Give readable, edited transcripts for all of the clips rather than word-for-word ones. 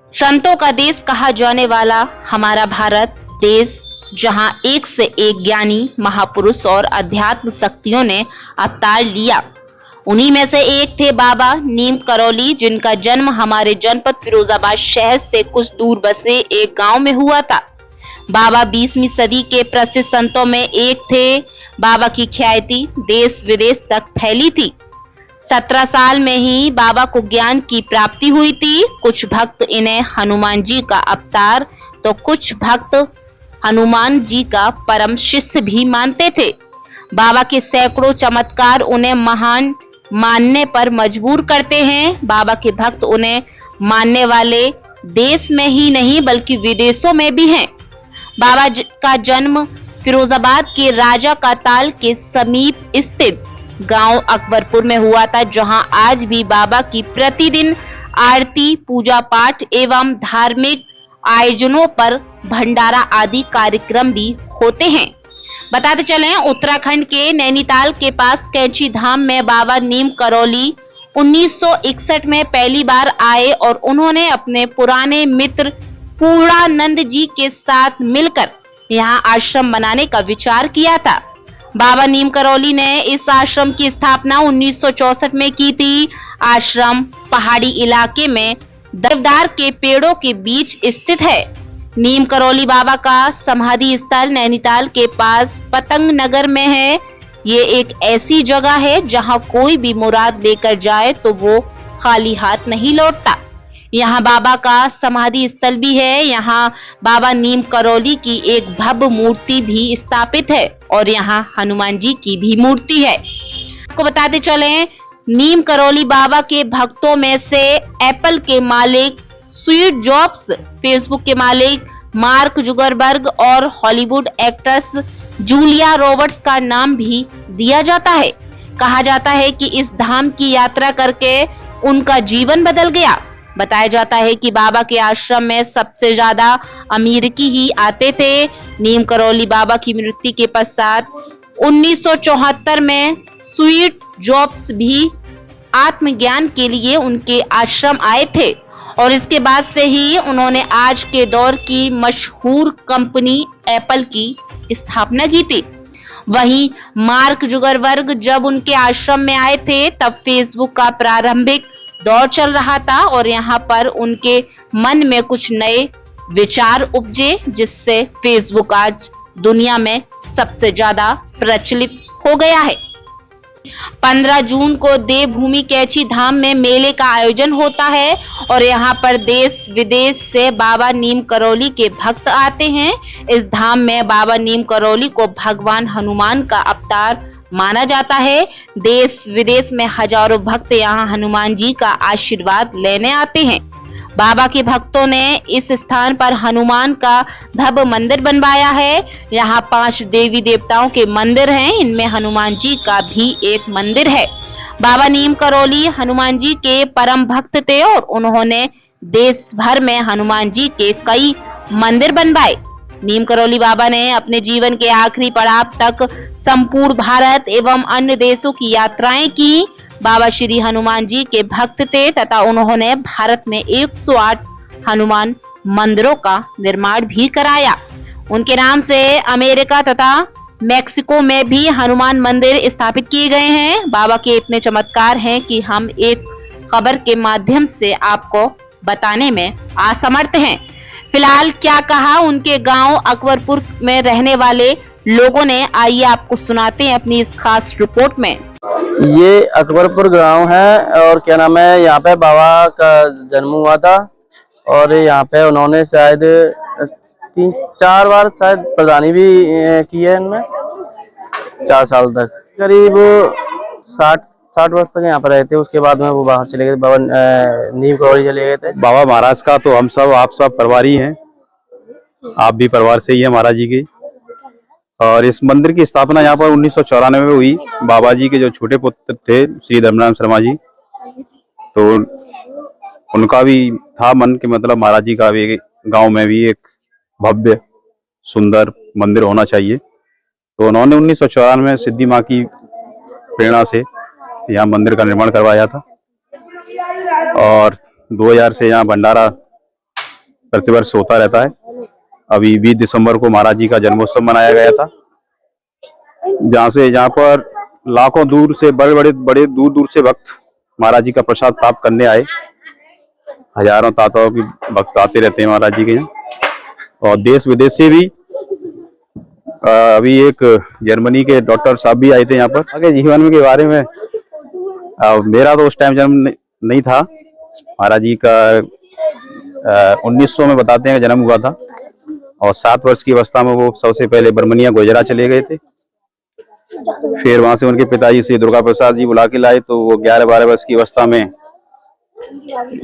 संतों का देश कहा जाने वाला हमारा भारत देश, जहां एक से एक ज्ञानी महापुरुष और अध्यात्म शक्तियों ने अवतार लिया, उन्हीं में से एक थे बाबा नीम करौली, जिनका जन्म हमारे जनपद फिरोजाबाद शहर से कुछ दूर बसे एक गांव में हुआ था। बाबा 20वीं सदी के प्रसिद्ध संतों में एक थे। बाबा की ख्याति देश विदेश तक फैली थी। 17 साल में ही बाबा को ज्ञान की प्राप्ति हुई थी। कुछ भक्त इन्हें हनुमान जी का अवतार तो कुछ भक्त हनुमान जी का परम शिष्य भी मानते थे। बाबा के सैकड़ों चमत्कार उन्हें महान मानने पर मजबूर करते हैं। बाबा के भक्त उन्हें मानने वाले देश में ही नहीं बल्कि विदेशों में भी हैं। बाबा का जन्म फिरोजाबाद के राजा का ताल के समीप स्थित गांव अकबरपुर में हुआ था, जहां आज भी बाबा की प्रतिदिन आरती, पूजा पाठ एवं धार्मिक आयोजनों पर भंडारा आदि कार्यक्रम भी होते हैं। बताते चलें, उत्तराखंड के नैनीताल के पास कैंची धाम में बाबा नीम करौली 1961 में पहली बार आए और उन्होंने अपने पुराने मित्र पूर्णानंद जी के साथ मिलकर यहाँ आश्रम बनाने का विचार किया था। बाबा नीम करौली ने इस आश्रम की स्थापना 1964 में की थी। आश्रम पहाड़ी इलाके में देवदार के पेड़ों के बीच स्थित है। नीम करौली बाबा का समाधि स्थल नैनीताल के पास पतंग नगर में है। ये एक ऐसी जगह है जहां कोई भी मुराद लेकर जाए तो वो खाली हाथ नहीं लौटता। यहाँ बाबा का समाधि स्थल भी है। यहाँ बाबा नीम करौली की एक भव्य मूर्ति भी स्थापित है और यहाँ हनुमान जी की भी मूर्ति है। आपको बताते चलें, नीम करौली बाबा के भक्तों में से एप्पल के मालिक स्टीव जॉब्स, फेसबुक के मालिक मार्क जुकरबर्ग और हॉलीवुड एक्ट्रेस जूलिया रॉबर्ट्स का नाम भी दिया जाता है। कहा जाता है कि इस धाम की यात्रा करके उनका जीवन बदल गया। बताया जाता है कि बाबा के आश्रम में सबसे ज्यादा अमेरिकी ही आते थे। नीम करौली बाबा की मृत्यु के पश्चात 1974 में स्टीव जॉब्स भी आत्मज्ञान के लिए उनके आश्रम आए थे और इसके बाद से ही उन्होंने आज के दौर की मशहूर कंपनी एप्पल की स्थापना की थी। वहीं मार्क जुकरबर्ग जब उनके आश्रम में आए थे तब फेसबुक का प्रारंभिक दौर चल रहा था और यहाँ पर उनके मन में कुछ नए विचार उपजे, जिससे फेसबुक आज दुनिया में सबसे ज्यादा प्रचलित हो गया है। 15 जून को देवभूमि कैंची धाम में मेले का आयोजन होता है और यहाँ पर देश विदेश से बाबा नीम करौली के भक्त आते हैं। इस धाम में बाबा नीम करौली को भगवान हनुमान का अवतार माना जाता है। देश विदेश में हजारों भक्त यहाँ हनुमान जी का आशीर्वाद लेने आते हैं। बाबा के भक्तों ने इस स्थान पर हनुमान का भव्य मंदिर बनवाया है। यहाँ 5 देवी देवताओं के मंदिर हैं, इनमें हनुमान जी का भी एक मंदिर है। बाबा नीम करौली हनुमान जी के परम भक्त थे और उन्होंने देश भर में हनुमान जी के कई मंदिर बनवाए। नीम करौली बाबा ने अपने जीवन के आखिरी पड़ाव तक संपूर्ण भारत एवं अन्य देशों की यात्राएं की। बाबा श्री हनुमान जी के भक्त थे तथा उन्होंने भारत में 108 हनुमान मंदिरों का निर्माण भी कराया। उनके नाम से अमेरिका तथा मैक्सिको में भी हनुमान मंदिर स्थापित किए गए हैं। बाबा के इतने चमत्कार हैं कि हम एक खबर के माध्यम से आपको बताने में असमर्थ हैं। फिलहाल क्या कहा उनके गांव अकबरपुर में रहने वाले लोगों ने, आइए आपको सुनाते हैं अपनी इस खास रिपोर्ट में। ये अकबरपुर गांव है और क्या नाम है, यहाँ पे बाबा का जन्म हुआ था और यहाँ पे उन्होंने शायद 3-4 बार शायद प्रधानी भी की है। इनमें 4 साल तक करीब 60 वर्ष तक यहाँ पर रहे थे। उसके बाद में वो बाहर चले गए, बाबा नीम करौली चले गए थे। बाबा महाराज का तो हम सब आप सब परिवार ही हैं, आप भी परिवार से ही है महाराज जी की। और इस मंदिर की स्थापना यहाँ पर 1994 में हुई। बाबा जी के जो छोटे पुत्र थे श्री धर्मराम शर्मा जी, तो उनका भी था मन कि मतलब महाराज जी का भी गांव में भी एक भव्य सुंदर मंदिर होना चाहिए। तो उन्होंने 1994 में सिद्धि माँ की प्रेरणा से यहाँ मंदिर का निर्माण करवाया था और 2000 से यहाँ भंडारा प्रतिवर्ष होता रहता है। अभी 20 दिसंबर को महाराज जी का जन्मोत्सव मनाया गया था, जहाँ पर लाखों दूर से बड़े दूर दूर से भक्त महाराज जी का प्रसाद प्राप्त करने आए। हजारों ताताओं की भक्त आते रहते हैं महाराज जी के यहाँ, और देश विदेश से भी। अभी एक जर्मनी के डॉक्टर साहब भी आए थे यहाँ पर। आगे जीवन के बारे में मेरा तो उस टाइम जन्म नहीं था। महाराज जी का 1900 में बताते हैं जन्म हुआ था, और 7 वर्ष की अवस्था में वो सबसे पहले बर्मनिया गुजरात चले गए थे। फिर वहां से उनके पिताजी श्री दुर्गा प्रसाद जी बुला के लाए, तो वो 11-12 वर्ष की अवस्था में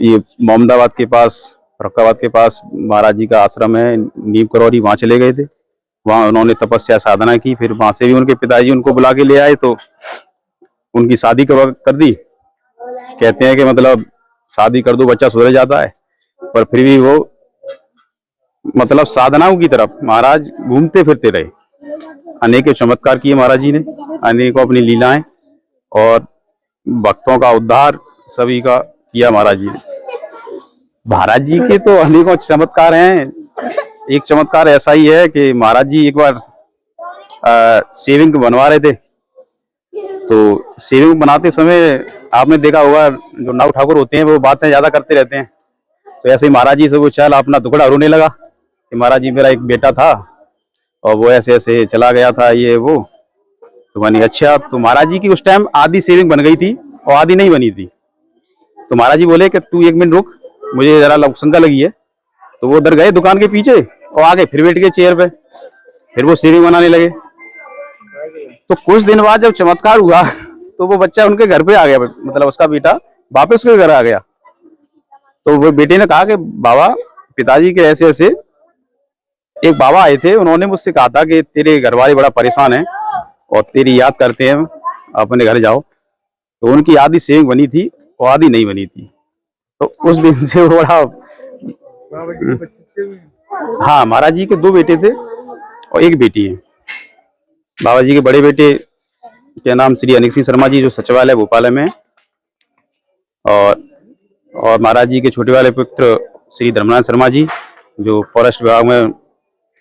ये मोहम्मदाबाद के पास, फर्रुखाबाद के पास महाराज जी का आश्रम है नीम करौरी, वहां चले गए थे। वहां उन्होंने तपस्या साधना की। फिर वहां से भी उनके पिताजी उनको बुला के ले आए, तो उनकी शादी कर दी। कहते हैं कि मतलब शादी कर दो बच्चा सुधर जाता है, पर फिर भी वो मतलब साधनाओं की तरफ महाराज घूमते फिरते रहे। अनेक चमत्कार किए महाराज जी ने, अनेकों अपनी लीलाएं और भक्तों का उद्धार सभी का किया महाराज जी ने। महाराज जी के तो अनेकों चमत्कार हैं। एक चमत्कार ऐसा ही है कि महाराज जी एक बार सेविंग बनवा रहे थे, तो सेविंग बनाते समय आपने देखा होगा जो नाव ठाकुर होते हैं वो बातें ज्यादा करते रहते हैं। तो ऐसे ही महाराज जी से वो चल अपना दुखड़ा रोने लगा कि महाराज जी मेरा एक बेटा था और वो ऐसे ऐसे चला गया था, ये वो। तो मैंने अच्छा, तो महाराज जी की उस टाइम आधी सेविंग बन गई थी और आधी नहीं बनी थी। तो महाराज जी बोले कि तू 1 मिनट रुक, मुझे जरा शंका लगी है। तो वो उधर गए दुकान के पीछे और आगे फिर बैठ गए चेयर पे, फिर वो सेविंग बनाने लगे। तो कुछ दिन बाद जब चमत्कार हुआ तो वो बच्चा उनके घर पे आ गया, मतलब उसका बेटा वापस उसके घर आ गया। तो वो बेटे ने कहा कि बाबा, पिताजी के ऐसे ऐसे एक बाबा आए थे, उन्होंने मुझसे कहा था कि तेरे घर वाले बड़ा परेशान है और तेरी याद करते हैं, अपने घर जाओ। तो उनकी आधी सेविंग बनी थी और आधी नहीं बनी थी। तो उस दिन से वो बड़ा, हाँ, महाराज जी के 2 बेटे थे और 1 बेटी है। बाबा जी के बड़े बेटे के नाम श्री अनिक सिंह शर्मा जी, जो सचिवालय भोपाल में है, और महाराज जी के छोटे वाले पुत्र श्री धर्मनाथ शर्मा जी, जो फॉरेस्ट विभाग में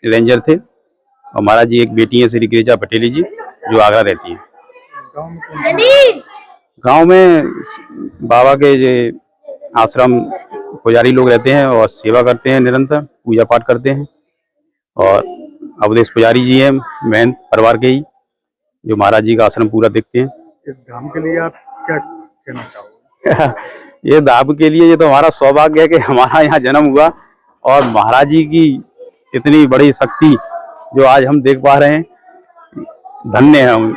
रेंजर थे। और महाराज जी एक बेटी है श्री गिरिजा पटेली जी, जो आगरा रहती है। गांव में बाबा के जो आश्रम पुजारी लोग रहते हैं और सेवा करते हैं, निरंतर पूजा पाठ करते हैं। और अवधेश पुजारी जी हैं महन परिवार के ही, जो महाराज जी का आश्रम पूरा देखते हैं। इस धाम के लिए आप क्या कहना चाहोगे? ये धाम के लिए ये तो हमारा सौभाग्य है कि हमारा यहाँ जन्म हुआ, और महाराज जी की इतनी बड़ी शक्ति जो आज हम देख पा रहे हैं, धन्य है हम।